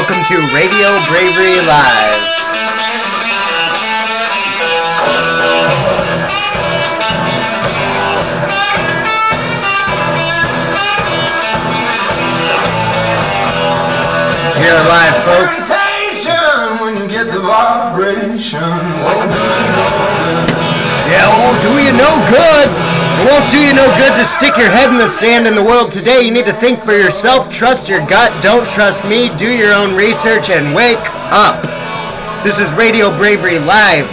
welcome to Radio Bravery Live. Here live, folks. When you get the vibration, yeah, it won't do you no good. It won't do you no good to stick your head in the sand in the world today. You need to think for yourself, trust your gut, don't trust me, do your own research, and wake up. This is Radio Bravery Live.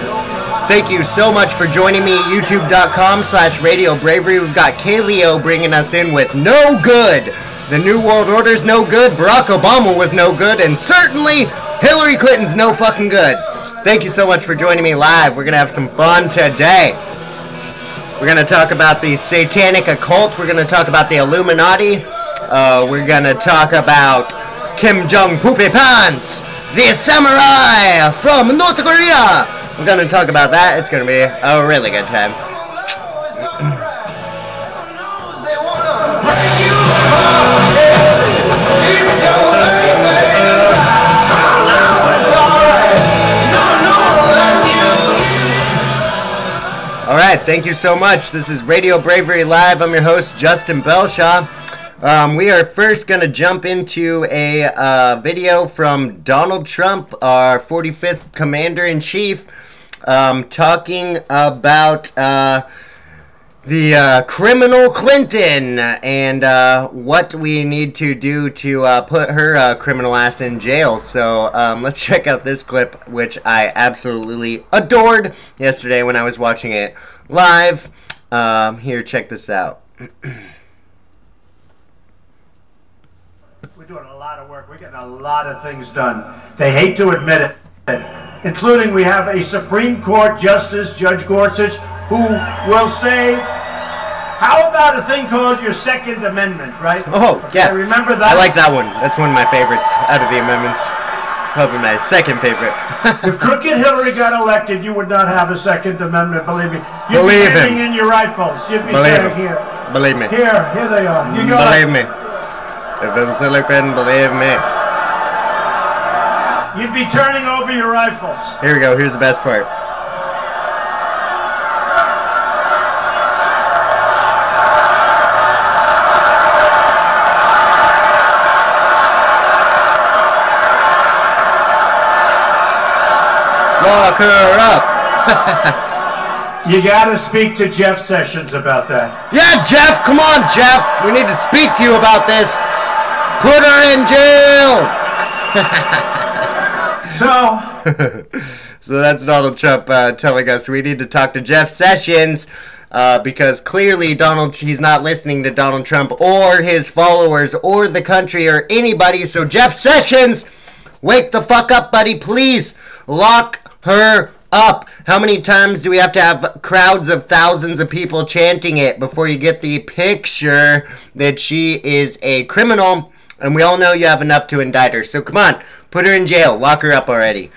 Thank you so much for joining me, youtube.com/RadioBravery. We've got K-Leo bringing us in with No Good. The New World Order's no good, Barack Obama was no good, and certainly Hilary Clinton's no fucking good. Thank you so much for joining me live. We're going to have some fun today. We're going to talk about the satanic occult. We're going to talk about the Illuminati. We're going to talk about Kim Jong-Poopy Pants, the samurai from North Korea. We're going to talk about that. It's going to be a really good time. Alright, thank you so much. This is Radio Bravery Live. I'm your host, Justin Belshaw. We are first going to jump into a video from Donald Trump, our 45th Commander-in-Chief, talking about the criminal Clinton and what we need to do to put her criminal ass in jail. So let's check out this clip, which I absolutely adored yesterday when I was watching it live. Here, check this out. We're doing a lot of work. We're getting a lot of things done. They hate to admit it, including we have a Supreme Court Justice, Judge Gorsuch, who will say, how about a thing called your Second Amendment, right? Oh, yeah. Okay, remember that? I like that one. That's one of my favorites out of the amendments. Probably my second favorite. If crooked Hillary got elected, you would not have a Second Amendment, believe me. You'd Believe be him. in your rifles. You'd be Believe saying, him. here. Believe me. Here they are. You go. Believe me. If I'm silicon, believe me. You'd be turning over your rifles. Here we go. Here's the best part. Lock her up. You gotta speak to Jeff Sessions about that. Yeah, Jeff, come on, Jeff. We need to speak to you about this. Put her in jail. So that's Donald Trump telling us we need to talk to Jeff Sessions because clearly he's not listening to Donald Trump or his followers or the country or anybody. So Jeff Sessions, wake the fuck up, buddy. Please lock her up. How many times do we have to have crowds of thousands of people chanting it before you get the picture that she is a criminal? And we all know you have enough to indict her. So come on, put her in jail. Lock her up already.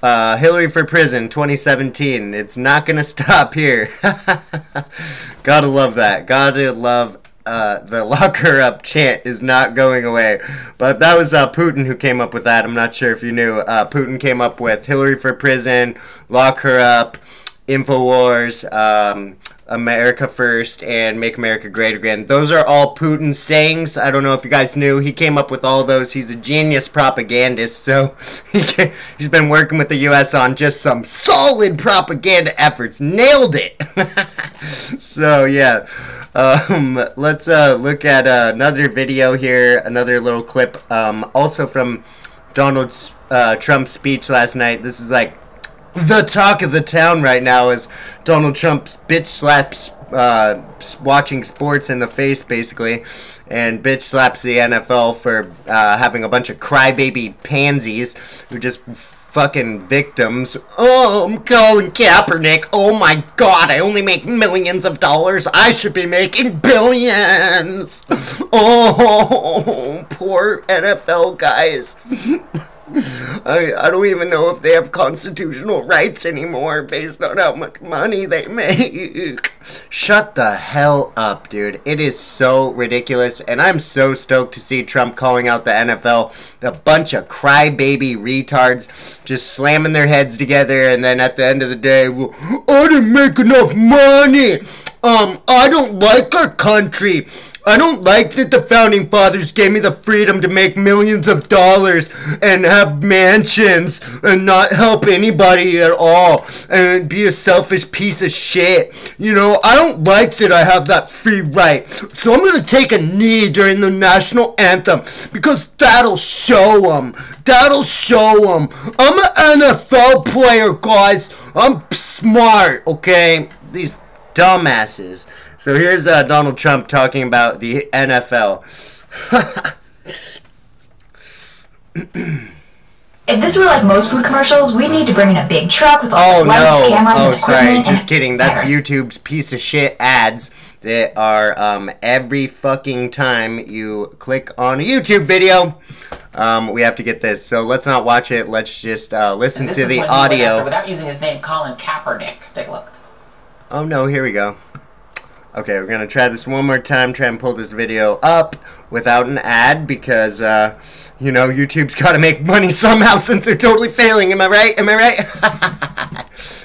Hillary for prison 2017. It's not going to stop here. Gotta love that. Gotta love the lock her up chant is not going away. But that was Putin who came up with that. I'm not sure if you knew. Putin came up with Hillary for prison, lock her up, InfoWars, America First, and Make America Great Again. Those are all Putin's sayings. I don't know if you guys knew. He came up with all those. He's a genius propagandist, so he's been working with the U.S. on just some solid propaganda efforts. Nailed it! So, yeah. Let's look at another video here, another little clip, also from Donald Trump's speech last night. This is like the talk of the town right now is Donald Trump's bitch slaps watching sports in the face, basically, and bitch slaps the NFL for having a bunch of crybaby pansies who just fucking victims. Oh, I'm Colin Kaepernick. Oh my god, I only make millions of dollars. I should be making billions. Oh, poor NFL guys. I don't even know if they have constitutional rights anymore based on how much money they make. Shut the hell up, dude. It is so ridiculous, and I'm so stoked to see Trump calling out the NFL. A bunch of crybaby retards just slamming their heads together, and then at the end of the day, well, I didn't make enough money. I don't like our country. I don't like that the founding fathers gave me the freedom to make millions of dollars and have mansions and not help anybody at all and be a selfish piece of shit. You know, I don't like that I have that free right. So I'm going to take a knee during the national anthem because that'll show them. That'll show them. I'm an NFL player, guys. I'm smart, okay? These dumbasses. So here's Donald Trump talking about the NFL. If this were like most food commercials, we'd need to bring in a big truck with all the lights, cameras, and sorry, equipment. just kidding. That's YouTube's piece of shit ads that are every fucking time you click on a YouTube video. We have to get this, so let's not watch it. Let's just listen to the audio. Without using his name, Colin Kaepernick. Take a look. Oh no, here we go. Okay, we're gonna try this one more time, try and pull this video up without an ad because, you know, YouTube's gotta make money somehow since they're totally failing. Am I right? Am I right?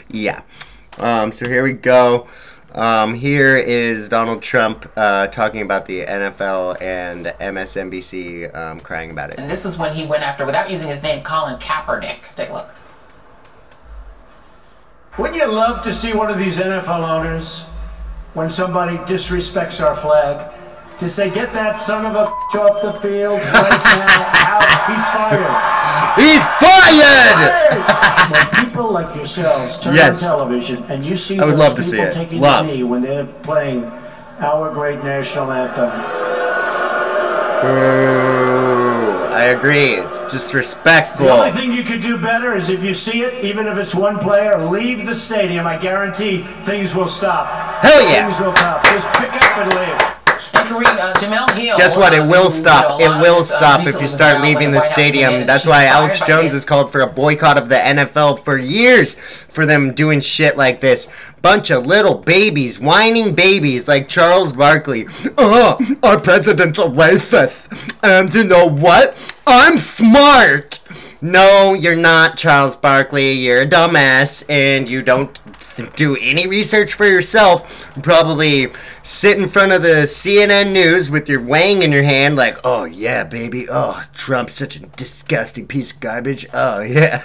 Yeah. So here we go. Here is Donald Trump talking about the NFL and MSNBC crying about it. And this is when he went after, without using his name, Colin Kaepernick. Take a look. Wouldn't you love to see one of these NFL owners, when somebody disrespects our flag, to say, get that son of a off the field right now, out, he's fired! He's fired! When people like yourselves turn on television and you see I would love to those see people it. taking Love. the knee when they're playing our great national anthem. I agree. It's disrespectful. The only thing you could do better is if you see it, even if it's one player, leave the stadium. I guarantee things will stop. Hell yeah. Things will stop. Just pick up and leave. And Kareem, Jamel Hill. Guess what? It will stop. It will stop if you start leaving the stadium. That's why Alex Jones has called for a boycott of the NFL for years for them doing shit like this. Bunch of little babies, whining babies like Charles Barkley. Our president's a racist. And you know what? I'm smart. No, you're not, Charles Barkley. You're a dumbass, and you don't do any research for yourself. Probably sit in front of the CNN News with your wang in your hand like, oh, yeah, baby. Oh, Trump's such a disgusting piece of garbage. Oh, yeah.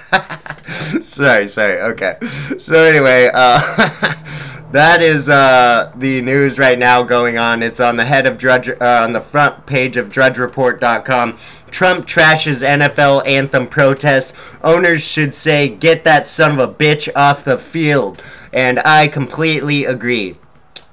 sorry. Okay. So anyway, that is the news right now going on. It's on the head of Drudge, on the front page of DrudgeReport.com. Trump trashes NFL anthem protests. Owners should say, get that son of a bitch off the field. And I completely agree.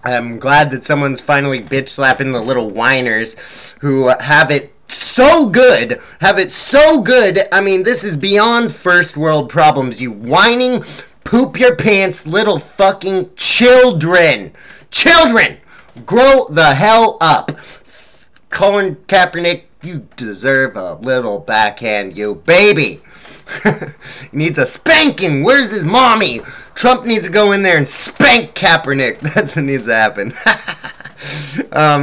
I'm glad that someone's finally bitch slapping the little whiners who have it so good. I mean, this is beyond first world problems. You whining, poop your pants little fucking children. Children! Grow the hell up. Colin Kaepernick, you deserve a little backhand, you baby. He needs a spanking. Where's his mommy? Trump needs to go in there and spank Kaepernick. That's what needs to happen.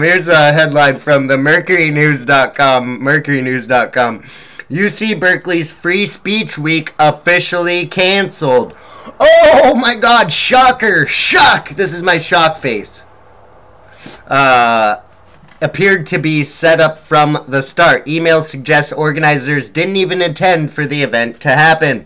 Here's a headline from the mercurynews.com. UC Berkeley's Free Speech Week officially canceled. Oh my god, shocker. Shock. This is my shock face. Appeared to be set up from the start. Emails suggest organizers didn't even intend for the event to happen.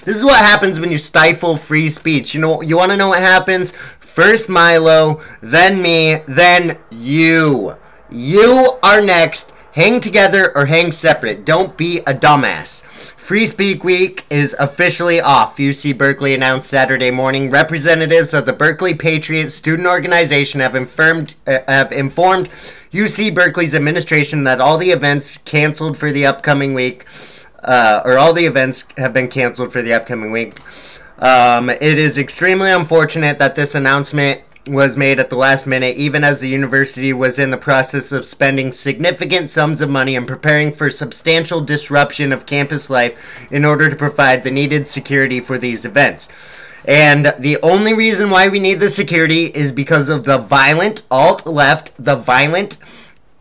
This is what happens when you stifle free speech. You know, you want to know what happens? First Milo, then me, then you. You are next. Hang together or hang separate. Don't be a dumbass. Free Speak Week is officially off, UC Berkeley announced Saturday morning. Representatives of the Berkeley Patriots Student Organization have informed UC Berkeley's administration that all the events canceled for the upcoming week, all the events have been canceled for the upcoming week. It is extremely unfortunate that this announcement was made at the last minute, even as the university was in the process of spending significant sums of money and preparing for substantial disruption of campus life in order to provide the needed security for these events. And the only reason why we need the security is because of the violent alt-left, the violent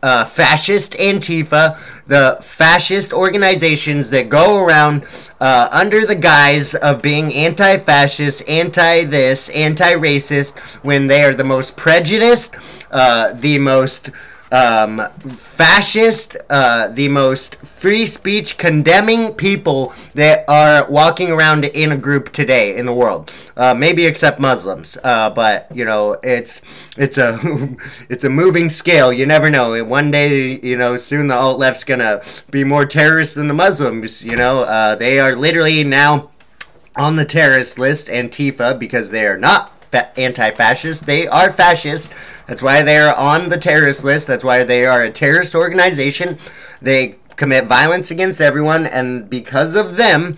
fascist Antifa, the fascist organizations that go around under the guise of being anti-fascist, anti-this, anti-racist, when they are the most prejudiced, the most fascist, the most free speech condemning people that are walking around in a group today in the world. Maybe except Muslims, but you know, it's a it's a moving scale. You never know. One day, you know, soon the alt left's gonna be more terrorist than the Muslims. You know, they are literally now on the terrorist list, Antifa, because they are not anti-fascist. They are fascist. That's why they are on the terrorist list. That's why they are a terrorist organization. They commit violence against everyone, and because of them,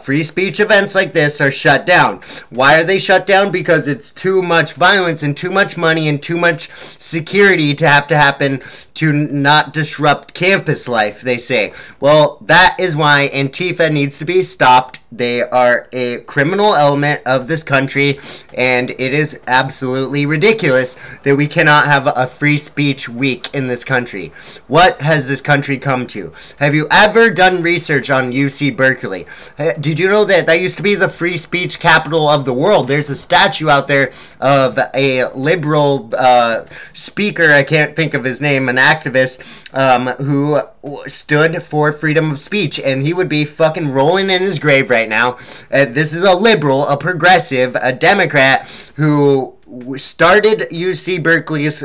free speech events like this are shut down. Why are they shut down? Because it's too much violence and too much money and too much security to have to happen to not disrupt campus life, they say. Well, that is why Antifa needs to be stopped. They are a criminal element of this country, and it is absolutely ridiculous that we cannot have a free speech week in this country. What has this country come to? Have you ever done research on UC Berkeley? Did you know that that used to be the free speech capital of the world? There's a statue out there of a liberal speaker, I can't think of his name, an activist, who stood for freedom of speech, and he would be fucking rolling in his grave right now. This is a liberal, a progressive, a Democrat who started UC Berkeley's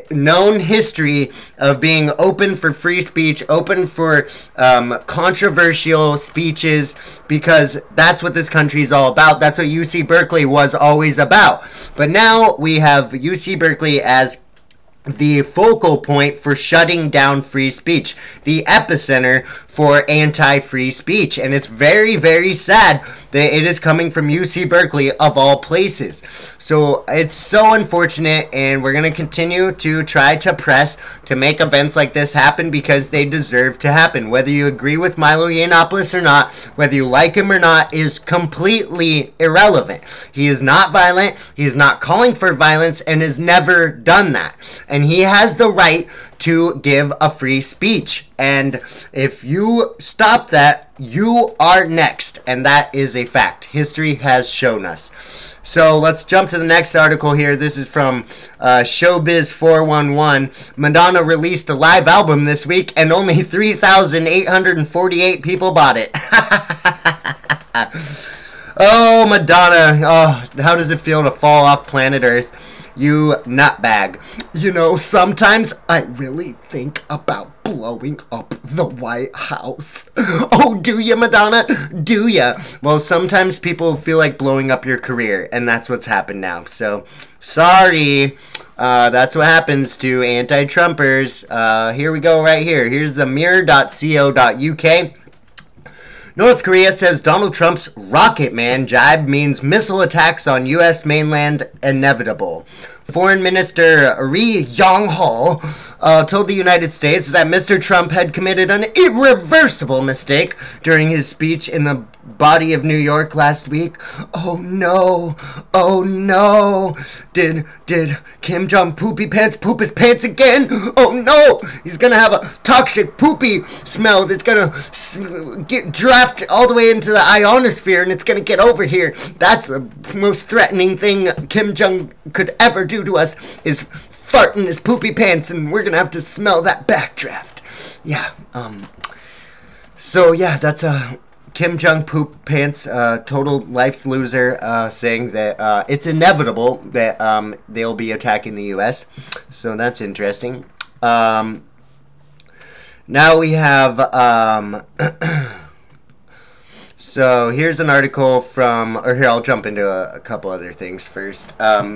known history of being open for free speech, open for controversial speeches, because that's what this country is all about. That's what UC Berkeley was always about. But now we have UC Berkeley as the focal point for shutting down free speech, the epicenter for anti-free speech, and it's very, very sad that it is coming from UC Berkeley of all places. So it's so unfortunate, and we're going to continue to try to press to make events like this happen because they deserve to happen. Whether you agree with Milo Yiannopoulos or not, whether you like him or not, is completely irrelevant. He is not violent, he is not calling for violence, and has never done that. And he has the right to give a free speech. And if you stop that, you are next. And that is a fact. History has shown us. So let's jump to the next article here. This is from Showbiz 411. Madonna released a live album this week and only 3,848 people bought it. Oh, Madonna. Oh, how does it feel to fall off planet Earth? You nutbag. You know, sometimes I really think about blowing up the White House. Oh, do ya, Madonna? Do ya? Well, sometimes people feel like blowing up your career, and that's what's happened now. So, sorry. That's what happens to anti-Trumpers. Here we go right here. Here's the mirror.co.uk. North Korea says Donald Trump's Rocket Man jibe means missile attacks on U.S. mainland inevitable. Foreign Minister Ri Yong-ho told the United States that Mr. Trump had committed an irreversible mistake during his speech in the body of New York last week. Oh no, oh no. Did Kim Jong Poopy Pants poop his pants again? Oh no, he's gonna have a toxic poopy smell that's gonna get drafted all the way into the ionosphere, and it's gonna get over here. That's the most threatening thing Kim Jong could ever do to us, is fart in his poopy pants, and we're gonna have to smell that backdraft. Yeah, so yeah, that's Kim Jong Poop Pants, total life's loser, saying that it's inevitable that they'll be attacking the U.S. So that's interesting. Now we have So here's an article from, or here, I'll jump into a couple other things first.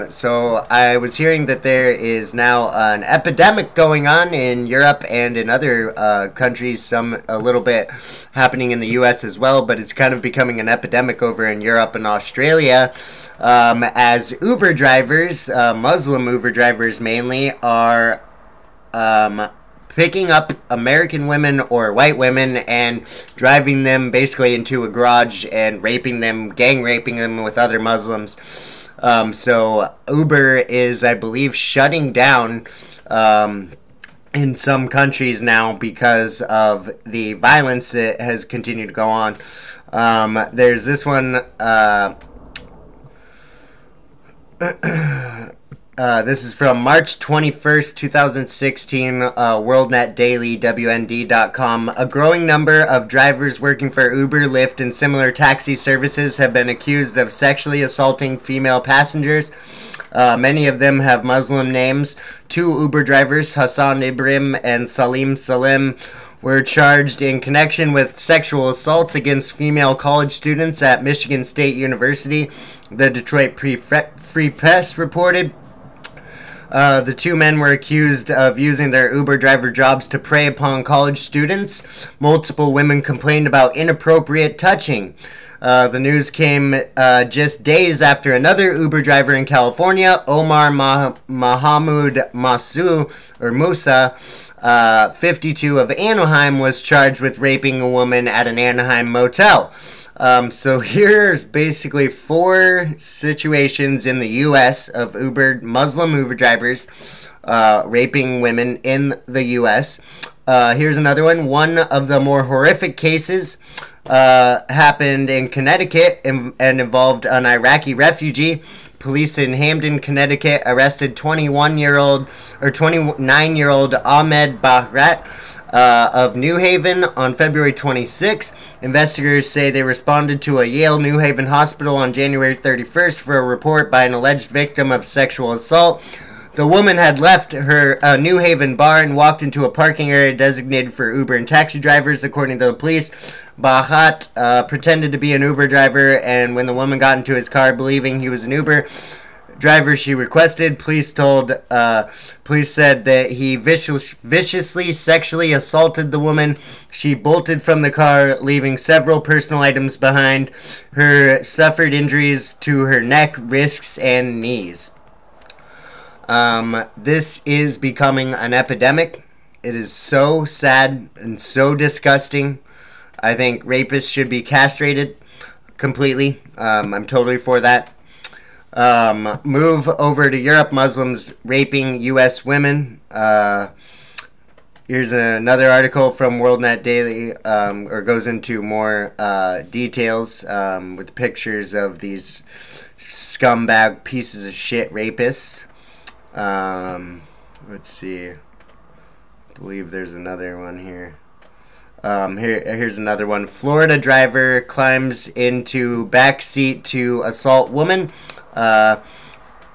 So I was hearing that there is now an epidemic going on in Europe and in other countries, some a little bit happening in the US as well, but it's kind of becoming an epidemic over in Europe and Australia, as Uber drivers, Muslim Uber drivers mainly, are picking up American women or white women and driving them basically into a garage and raping them, gang raping them with other Muslims. So Uber is, I believe, shutting down in some countries now because of the violence that has continued to go on. There's this one. This is from March 21st, 2016, WorldNet Daily, WND.com. A growing number of drivers working for Uber, Lyft, and similar taxi services have been accused of sexually assaulting female passengers. Many of them have Muslim names. 2 Uber drivers, Hassan Ibrahim and Salim Salim, were charged in connection with sexual assaults against female college students at Michigan State University, the Detroit Free Press reported. The 2 men were accused of using their Uber driver jobs to prey upon college students. Multiple women complained about inappropriate touching. The news came just days after another Uber driver in California, Omar Mahamud Musa, 52 of Anaheim, was charged with raping a woman at an Anaheim motel. So here's basically 4 situations in the U.S. of Muslim Uber drivers raping women in the U.S. Here's another one. One of the more horrific cases happened in Connecticut and involved an Iraqi refugee. Police in Hamden, Connecticut, arrested 29-year-old Ahmed Bahrat of New Haven on February 26. Investigators say they responded to a Yale New Haven hospital on January 31st for a report by an alleged victim of sexual assault. The woman had left her New Haven bar and walked into a parking area designated for Uber and taxi drivers, according to the police. Bahat pretended to be an Uber driver, and when the woman got into his car believing he was an Uber driver she requested, police said that he viciously sexually assaulted the woman. She bolted from the car, leaving several personal items behind her, suffered injuries to her neck, wrists, and knees. This is becoming an epidemic. It is so sad and so disgusting. I think rapists should be castrated completely. I'm totally for that. Move over to Europe, Muslims raping U.S. women. Here's another article from WorldNet Daily, or goes into more details with pictures of these scumbag pieces of shit rapists. Let's see. I believe there's another one here. Here's another one. Florida driver climbs into back seat to assault woman.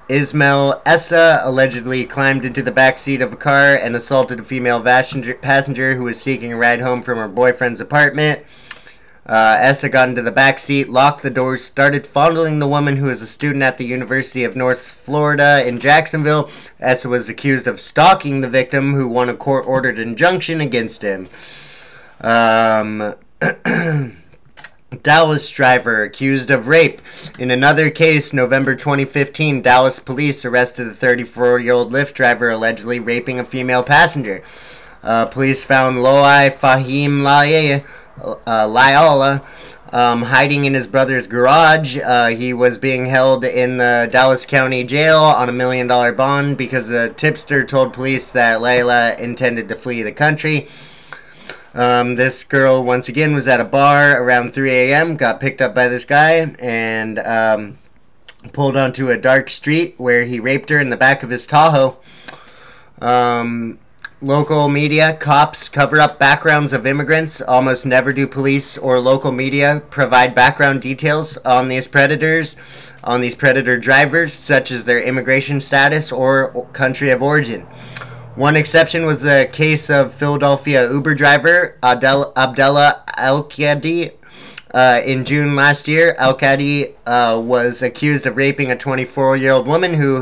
Ismail Essa allegedly climbed into the back seat of a car and assaulted a female passenger who was seeking a ride home from her boyfriend's apartment. Essa got into the back seat, locked the doors, started fondling the woman who is a student at the University of North Florida in Jacksonville. Essa was accused of stalking the victim, who won a court-ordered injunction against him. Dallas driver accused of rape. In another case, November 2015, Dallas police arrested a 34-year-old Lyft driver allegedly raping a female passenger. Police found Loai Fahim Laiola hiding in his brother's garage. He was being held in the Dallas County Jail on $1 million bond because a tipster told police that Layla intended to flee the country. This girl, once again, was at a bar around 3 a.m., got picked up by this guy, and pulled onto a dark street where he raped her in the back of his Tahoe. Local media, cops cover up backgrounds of immigrants. Almost never do police or local media provide background details on these predators, on these predator drivers, such as their immigration status or country of origin. One exception was the case of Philadelphia Uber driver Abdullah Al-Qadi. In June last year, Al-Qadi was accused of raping a 24-year-old woman who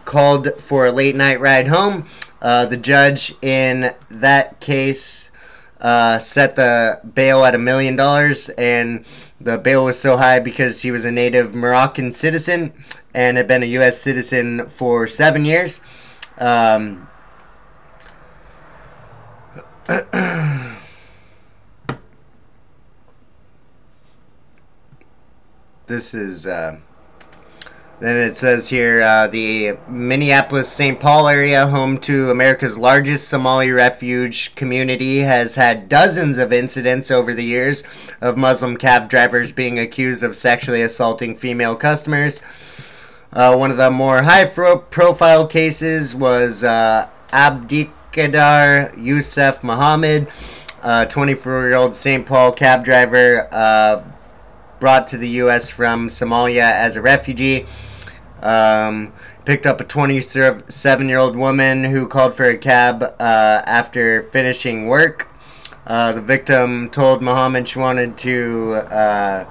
called for a late-night ride home. The judge in that case set the bail at $1 million, and the bail was so high because he was a native Moroccan citizen and had been a U.S. citizen for 7 years. This is, then it says here, the Minneapolis-St. Paul area, home to America's largest Somali refuge community, has had dozens of incidents over the years of Muslim cab drivers being accused of sexually assaulting female customers. One of the more high-profile cases was Abdikadar Youssef Muhammad, a 24-year-old St. Paul cab driver brought to the U.S. from Somalia as a refugee. Picked up a 27-year-old woman who called for a cab after finishing work. The victim told Muhammad she wanted to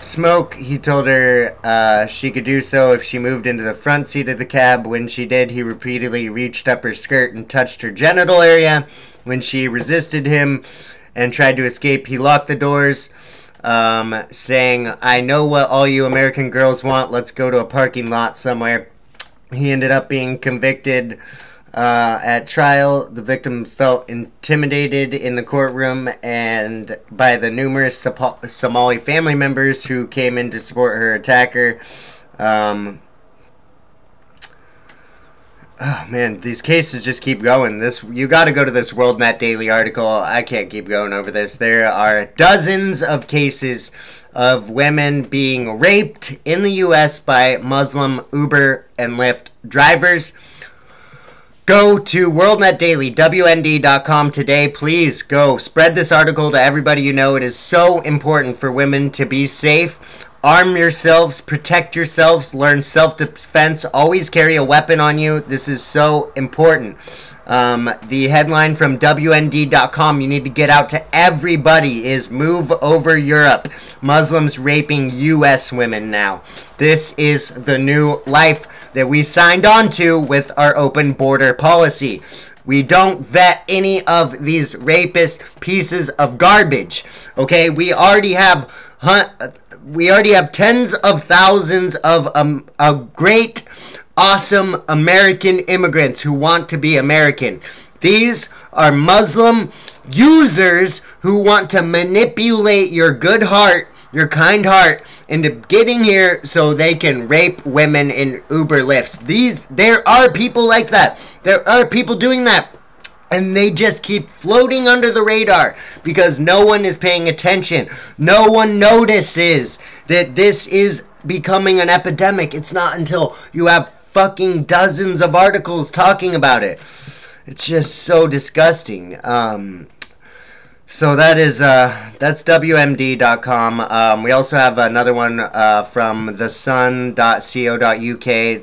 smoke. He told her she could do so if she moved into the front seat of the cab. When she did, he repeatedly reached up her skirt and touched her genital area. When she resisted him and tried to escape, he locked the doors, saying, "I know what all you American girls want. Let's go to a parking lot somewhere." He ended up being convicted at trial. The victim felt intimidated in the courtroom and by the numerous Somali family members who came in to support her attacker. Oh man, these cases just keep going. You got to go to this WorldNet Daily article. I can't keep going over this. There are dozens of cases of women being raped in the U.S. by Muslim Uber and Lyft drivers. Go to WorldNet Daily, WND.com today. Please go spread this article to everybody you know. It is so important for women to be safe. Arm yourselves, protect yourselves, learn self-defense, always carry a weapon on you. This is so important. The headline from WND.com, you need to get out to everybody, is "Move Over Europe. Muslims raping U.S. women now." This is the new life that we signed on to with our open border policy. We don't vet any of these rapist pieces of garbage. Okay, we already have tens of thousands of great, awesome American immigrants who want to be American. These are Muslim users who want to manipulate your good heart, your kind heart, into getting here so they can rape women in Uber Lyfts. There are people like that. There are people doing that. And they just keep floating under the radar because no one is paying attention. No one notices that this is becoming an epidemic. It's not until you have fucking dozens of articles talking about it. It's just so disgusting. So that's WMD.com. We also have another one from thesun.co.uk.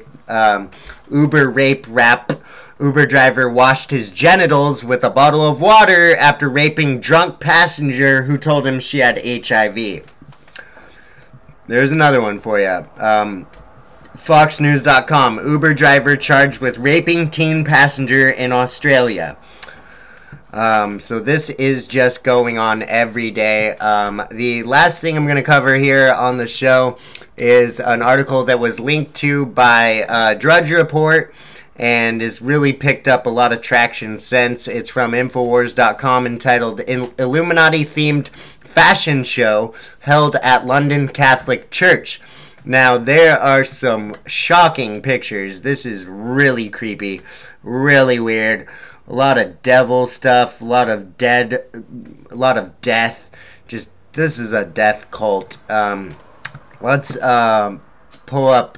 Uber rape rap. Uber driver washed his genitals with a bottle of water after raping drunk passenger who told him she had HIV. There's another one for you. FoxNews.com. Uber driver charged with raping teen passenger in Australia. So this is just going on every day. The last thing I'm going to cover here on the show is an article that was linked to by Drudge Report and has really picked up a lot of traction since. It's from Infowars.com, entitled Illuminati-Themed Fashion Show Held at London Catholic Church. Now, there are some shocking pictures. This is really creepy, really weird. A lot of devil stuff, a lot of death. Just, this is a death cult. Let's pull up...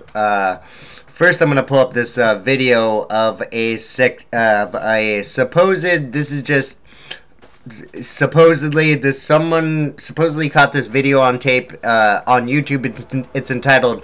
First, I'm going to pull up this video of a supposed... This is just... Someone supposedly caught this video on tape on YouTube. It's entitled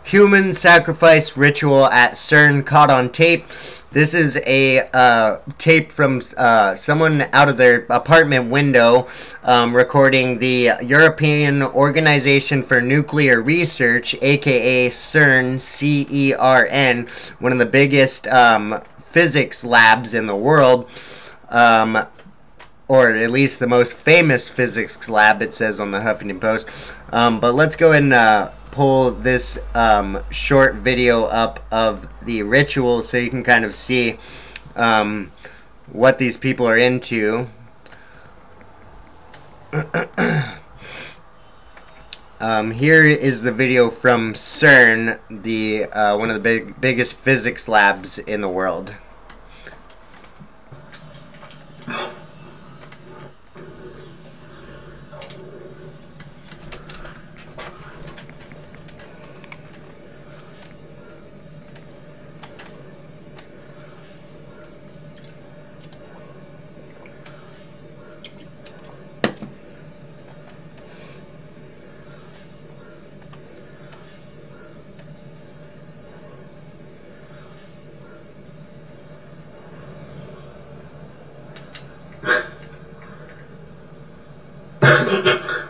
human sacrifice ritual at CERN caught on tape. This is a tape from someone out of their apartment window recording the European Organization for Nuclear Research, aka CERN, C-E-R-N, one of the biggest physics labs in the world, or at least the most famous physics lab, it says on the Huffington Post. But let's go and pull this short video up of the ritual so you can kind of see what these people are into. Here is the video from CERN, the one of the biggest physics labs in the world.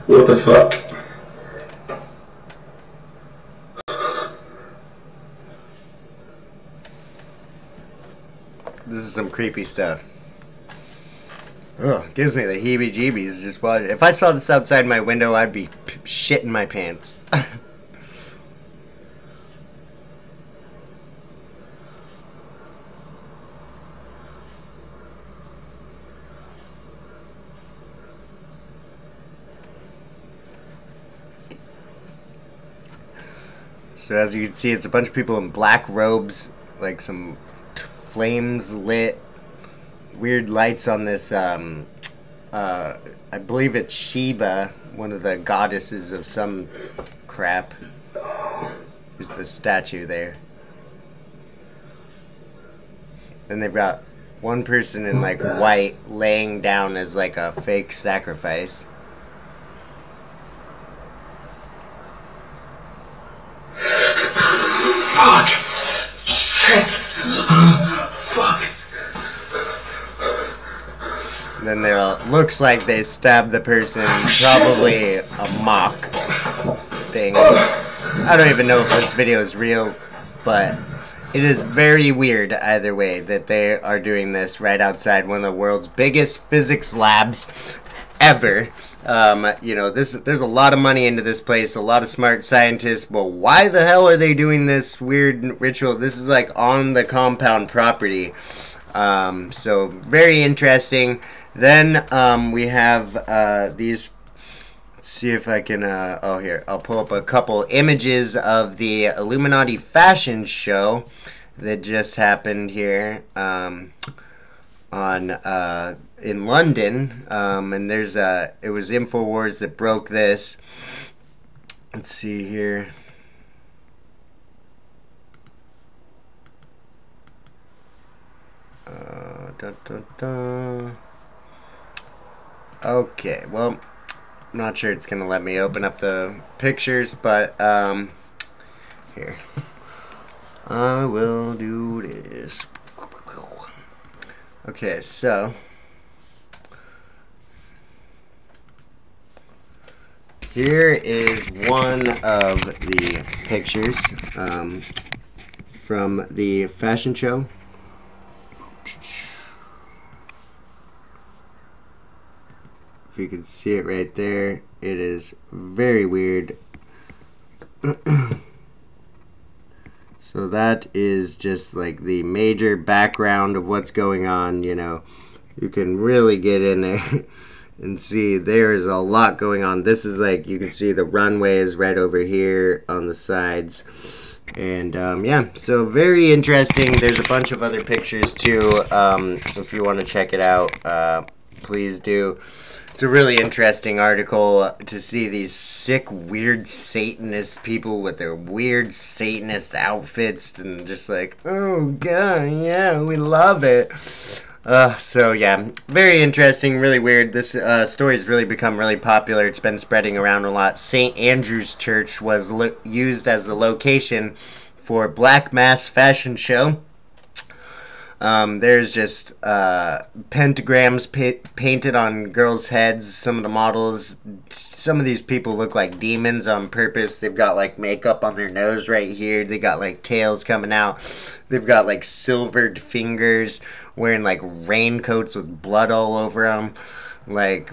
What the fuck? This is some creepy stuff. Ugh, gives me the heebie-jeebies just watching. If I saw this outside my window, I'd be shitting my pants. So as you can see, it's a bunch of people in black robes, like some flames lit, weird lights on this, I believe it's Sheba, one of the goddesses of some crap, is the statue there. Then they've got one person in like white laying down as like a fake sacrifice. Fuck! Shit! Fuck! Then there looks like they stabbed the person, probably a mock thing. I don't even know if this video is real, but it is very weird either way that they are doing this right outside one of the world's biggest physics labs ever. You know, there's a lot of money into this place, a lot of smart scientists. Well, why the hell are they doing this weird ritual? This is like on the compound property. So very interesting. Then we have these. Let's see if I can. Oh, here, I'll pull up a couple images of the Illuminati fashion show that just happened here. In London, and there's it was InfoWars that broke this. Let's see here. Okay, well, I'm not sure it's gonna let me open up the pictures, but here, I will do this. Okay, so here is one of the pictures from the fashion show. If you can see it right there, it is very weird. So that is just like the major background of what's going on, you know. You can really get in there and see there's a lot going on. This is like, you can see the runway is right over here on the sides. And yeah, so very interesting. There's a bunch of other pictures too. If you want to check it out, please do. It's a really interesting article to see these sick, weird Satanist people with their weird Satanist outfits and just like, oh god, yeah, we love it. So yeah, very interesting, really weird. This story's really become really popular. It's been spreading around a lot. St. Andrew's Church was used as the location for Black Mass fashion show. There's just pentagrams painted on girls' heads. Some of the models, some of these people look like demons on purpose. They've got like makeup on their nose right here. They got like tails coming out. They've got like silvered fingers, wearing like raincoats with blood all over them. Like,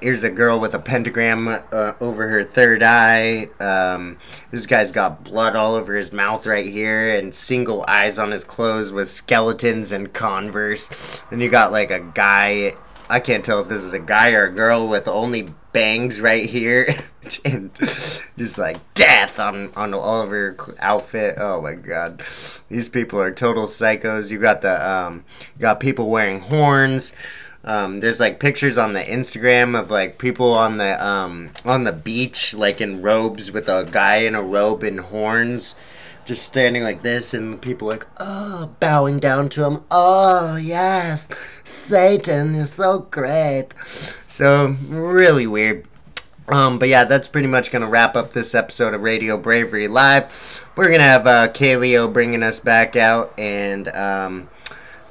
here's a girl with a pentagram over her third eye. This guy's got blood all over his mouth right here, and single eyes on his clothes with skeletons and Converse. Then you got like a guy, I can't tell if this is a guy or a girl, with only bangs right here. And just like death on all of her outfit. Oh my god, these people are total psychos. You got the you got people wearing horns. There's like pictures on the Instagram of like people on the beach, like in robes, with a guy in a robe and horns, just standing like this, and people like, oh, bowing down to him. Oh yes, Satan, you're so great. So really weird. But yeah, that's pretty much gonna wrap up this episode of Radio Bravery Live. We're gonna have Kaleo bringing us back out, and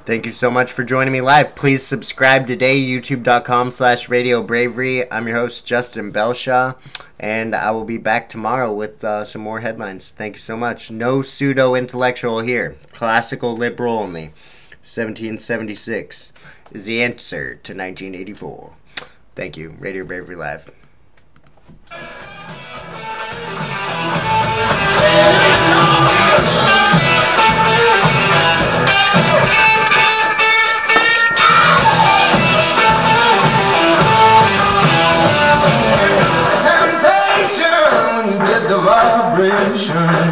thank you so much for joining me live. Please subscribe today, youtube.com/RadioBravery. I'm your host, Justin Belshaw, and I will be back tomorrow with some more headlines. Thank you so much. No pseudo-intellectual here. Classical liberal only. 1776 is the answer to 1984. Thank you. Radio Bravery Live.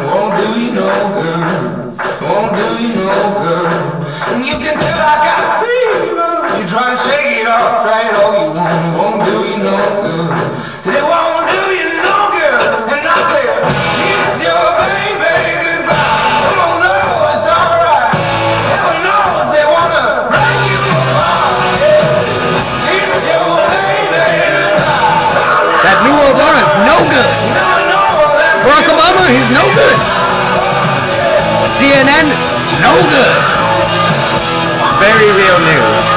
Won't do you no good. Won't do you no good. And you can tell I got fever. You try to shake it off, try it all you want. Won't do you no good. Said it won't do you no good. And I said, kiss your baby goodbye. Oh no, it's alright. Heaven knows they wanna break you apart. Yeah. Kiss your baby goodbye. That new Obama's no good. Barack Obama, he's no good. CNN is no good. Very real news.